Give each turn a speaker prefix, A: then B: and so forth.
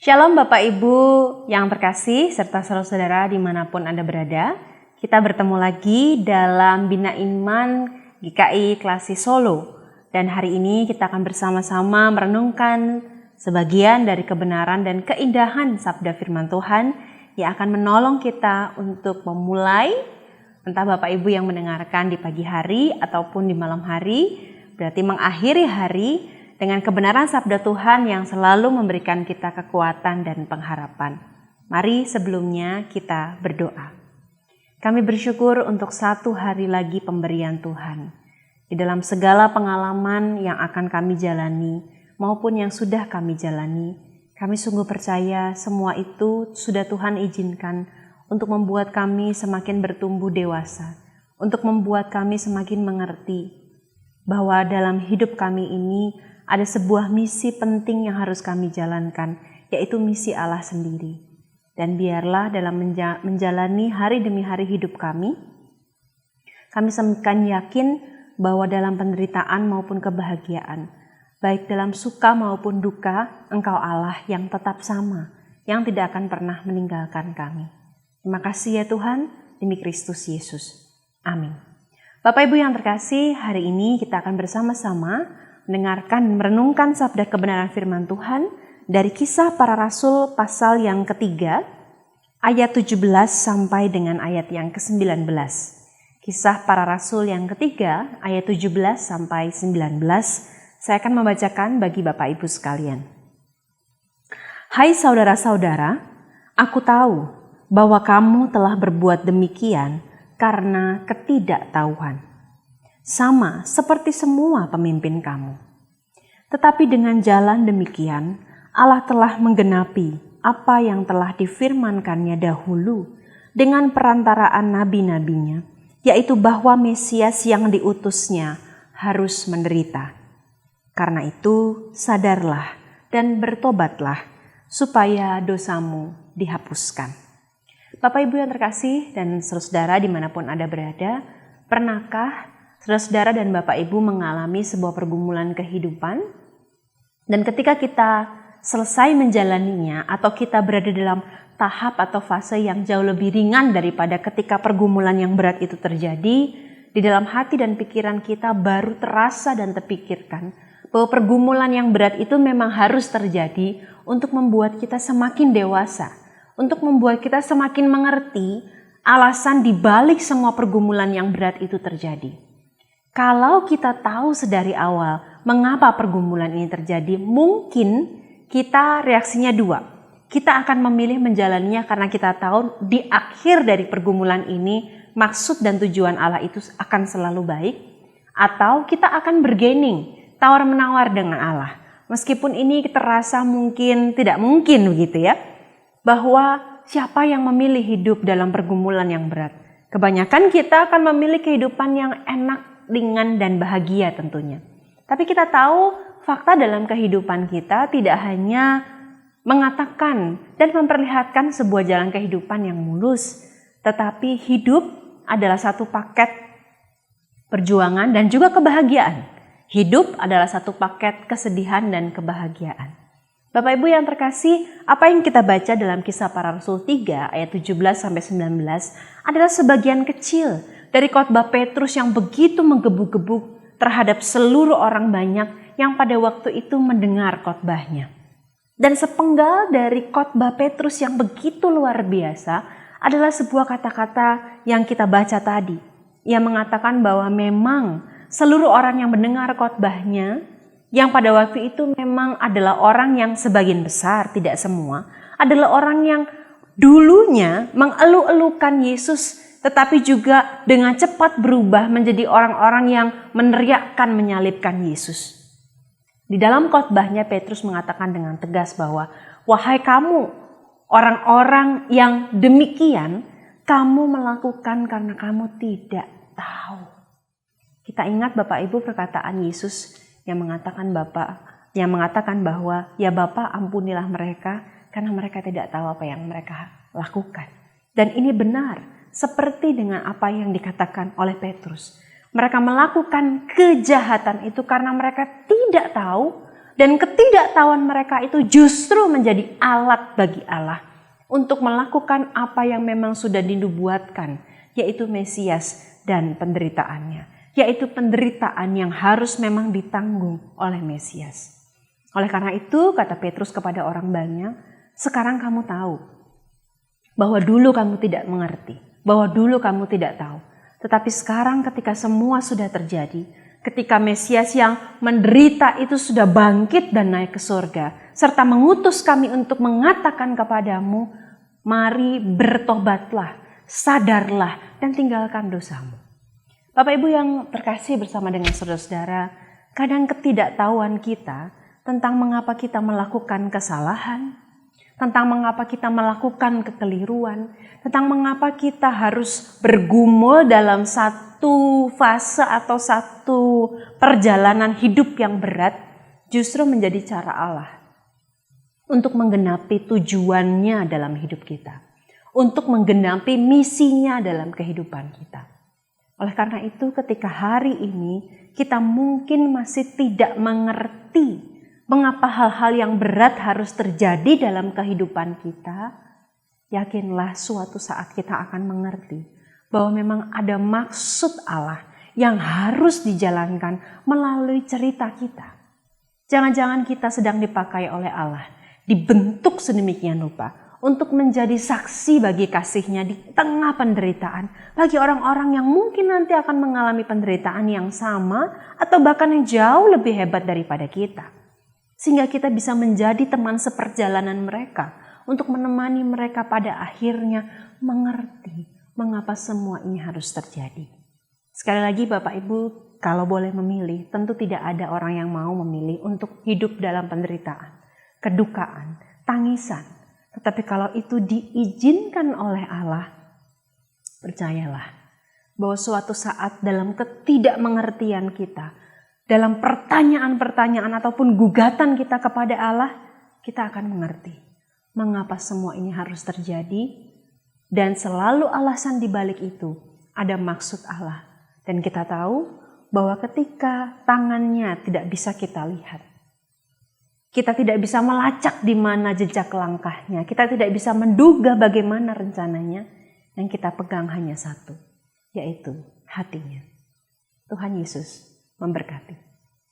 A: Shalom Bapak Ibu yang terkasih serta saudara-saudara dimanapun Anda berada. Kita bertemu lagi dalam Bina Iman GKI Klasi Solo. Dan hari ini kita akan bersama-sama merenungkan sebagian dari kebenaran dan keindahan sabda firman Tuhan yang akan menolong kita untuk memulai, entah Bapak Ibu yang mendengarkan di pagi hari ataupun di malam hari, berarti mengakhiri hari dengan kebenaran sabda Tuhan yang selalu memberikan kita kekuatan dan pengharapan. Mari sebelumnya kita berdoa. Kami bersyukur untuk satu hari lagi pemberian Tuhan. Di dalam segala pengalaman yang akan kami jalani maupun yang sudah kami jalani, kami sungguh percaya semua itu sudah Tuhan izinkan untuk membuat kami semakin bertumbuh dewasa, untuk membuat kami semakin mengerti bahwa dalam hidup kami ini ada sebuah misi penting yang harus kami jalankan, yaitu misi Allah sendiri. Dan biarlah dalam menjalani hari demi hari hidup kami semakin yakin bahwa dalam penderitaan maupun kebahagiaan, baik dalam suka maupun duka, Engkau Allah yang tetap sama, yang tidak akan pernah meninggalkan kami. Terima kasih ya Tuhan, demi Kristus Yesus. Amin. Bapak Ibu yang terkasih, hari ini kita akan bersama-sama merenungkan sabda kebenaran firman Tuhan dari Kisah Para Rasul pasal yang ketiga, ayat 17 sampai dengan ayat yang ke-19. Kisah Para Rasul yang ketiga, ayat 17 sampai 19, saya akan membacakan bagi Bapak Ibu sekalian. Hai saudara-saudara, aku tahu bahwa kamu telah berbuat demikian karena ketidaktahuan, sama seperti semua pemimpin kamu. Tetapi dengan jalan demikian, Allah telah menggenapi apa yang telah difirmankannya dahulu dengan perantaraan nabi-nabinya, yaitu bahwa Mesias yang diutusnya harus menderita. Karena itu, sadarlah dan bertobatlah supaya dosamu dihapuskan. Bapak Ibu yang terkasih dan saudara dimanapun Anda berada, pernahkah saudara dan Bapak Ibu mengalami sebuah pergumulan kehidupan, dan ketika kita selesai menjalaninya atau kita berada dalam tahap atau fase yang jauh lebih ringan daripada ketika pergumulan yang berat itu terjadi, di dalam hati dan pikiran kita baru terasa dan terpikirkan bahwa pergumulan yang berat itu memang harus terjadi untuk membuat kita semakin dewasa, untuk membuat kita semakin mengerti alasan dibalik semua pergumulan yang berat itu terjadi. Kalau kita tahu sedari awal mengapa pergumulan ini terjadi, mungkin kita reaksinya dua. Kita akan memilih menjalaninya karena kita tahu di akhir dari pergumulan ini maksud dan tujuan Allah itu akan selalu baik. Atau kita akan bergaining, tawar-menawar dengan Allah. Meskipun ini terasa mungkin tidak mungkin begitu ya. Bahwa siapa yang memilih hidup dalam pergumulan yang berat? Kebanyakan kita akan memilih kehidupan yang enak, ringan dan bahagia tentunya. Tapi kita tahu fakta dalam kehidupan kita tidak hanya mengatakan dan memperlihatkan sebuah jalan kehidupan yang mulus, tetapi hidup adalah satu paket perjuangan dan juga kebahagiaan. Hidup adalah satu paket kesedihan dan kebahagiaan. Bapak Ibu yang terkasih, apa yang kita baca dalam Kisah Para Rasul 3 ayat 17 sampai 19 adalah sebagian kecil dari khotbah Petrus yang begitu menggebu-gebu terhadap seluruh orang banyak yang pada waktu itu mendengar khotbahnya. Dan sepenggal dari khotbah Petrus yang begitu luar biasa adalah sebuah kata-kata yang kita baca tadi. Ia mengatakan bahwa memang seluruh orang yang mendengar khotbahnya, yang pada waktu itu memang adalah orang yang sebagian besar, tidak semua, adalah orang yang dulunya mengeluh-elukan Yesus, tetapi juga dengan cepat berubah menjadi orang-orang yang meneriakkan menyalibkan Yesus. Di dalam khotbahnya Petrus mengatakan dengan tegas bahwa, wahai kamu orang-orang yang demikian, kamu melakukan karena kamu tidak tahu. Kita ingat Bapak Ibu perkataan Yesus yang mengatakan bahwa ya Bapa ampunilah mereka karena mereka tidak tahu apa yang mereka lakukan. Dan ini benar. Seperti dengan apa yang dikatakan oleh Petrus. Mereka melakukan kejahatan itu karena mereka tidak tahu Dan ketidaktahuan mereka itu justru menjadi alat bagi Allah untuk melakukan apa yang memang sudah dinubuatkan, yaitu Mesias dan penderitaannya. Yaitu penderitaan yang harus memang ditanggung oleh Mesias. Oleh karena itu, kata Petrus kepada orang banyak, sekarang kamu tahu bahwa dulu kamu tidak mengerti, bahwa dulu kamu tidak tahu. Tetapi sekarang ketika semua sudah terjadi, ketika Mesias yang menderita itu sudah bangkit dan naik ke surga, serta mengutus kami untuk mengatakan kepadamu, mari bertobatlah, sadarlah, dan tinggalkan dosamu. Bapak Ibu yang terkasih, bersama dengan saudara-saudara, kadang ketidaktahuan kita tentang mengapa kita melakukan kesalahan, tentang mengapa kita melakukan kekeliruan, tentang mengapa kita harus bergumul dalam satu fase atau satu perjalanan hidup yang berat, justru menjadi cara Allah untuk menggenapi tujuannya dalam hidup kita, untuk menggenapi misinya dalam kehidupan kita. Oleh karena itu, ketika hari ini kita mungkin masih tidak mengerti mengapa hal-hal yang berat harus terjadi dalam kehidupan kita, yakinlah suatu saat kita akan mengerti bahwa memang ada maksud Allah yang harus dijalankan melalui cerita kita. Jangan-jangan kita sedang dipakai oleh Allah, dibentuk sedemikian rupa untuk menjadi saksi bagi kasih-Nya di tengah penderitaan, bagi orang-orang yang mungkin nanti akan mengalami penderitaan yang sama atau bahkan yang jauh lebih hebat daripada kita. Sehingga kita bisa menjadi teman seperjalanan mereka untuk menemani mereka pada akhirnya mengerti mengapa semua ini harus terjadi. Sekali lagi Bapak Ibu, kalau boleh memilih, tentu tidak ada orang yang mau memilih untuk hidup dalam penderitaan, kedukaan, tangisan. Tetapi kalau itu diizinkan oleh Allah, percayalah bahwa suatu saat dalam ketidakmengertian kita, dalam pertanyaan-pertanyaan ataupun gugatan kita kepada Allah, kita akan mengerti mengapa semua ini harus terjadi, dan selalu alasan di balik itu ada maksud Allah. Dan kita tahu bahwa ketika tangannya tidak bisa kita lihat, kita tidak bisa melacak di mana jejak langkahnya, kita tidak bisa menduga bagaimana rencananya, yang kita pegang hanya satu, yaitu hatinya. Tuhan Yesus memberkati.